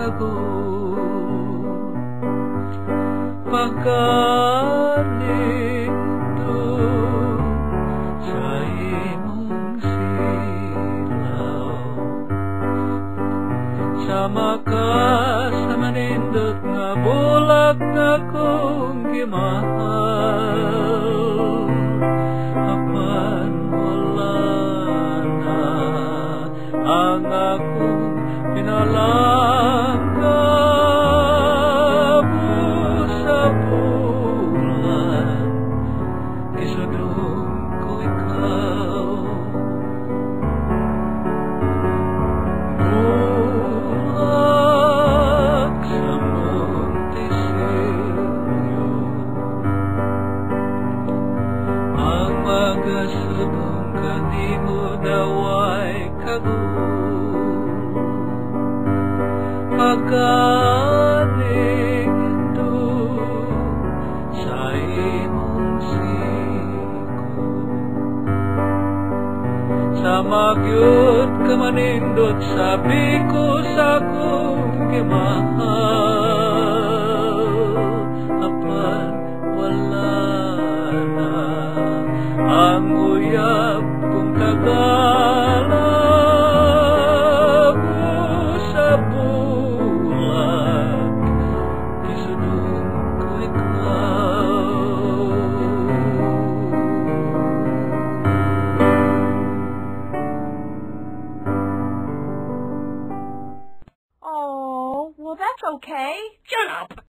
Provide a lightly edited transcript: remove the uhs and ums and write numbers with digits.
ako pagkalito sa imong silaw sa makas sa manindot nga bulag nga kong gimahal apan wala na ang akong pinalanggap sa bulan isudong ko ikaw bulag sa Montesilio ang magasubong kanimo daway pagkaling ito sa imong siko sa magyud ka manindot sabi ko sa kong gimahal apan wala na ang uyab kong kagala Oh, well, that's okay. Shut up!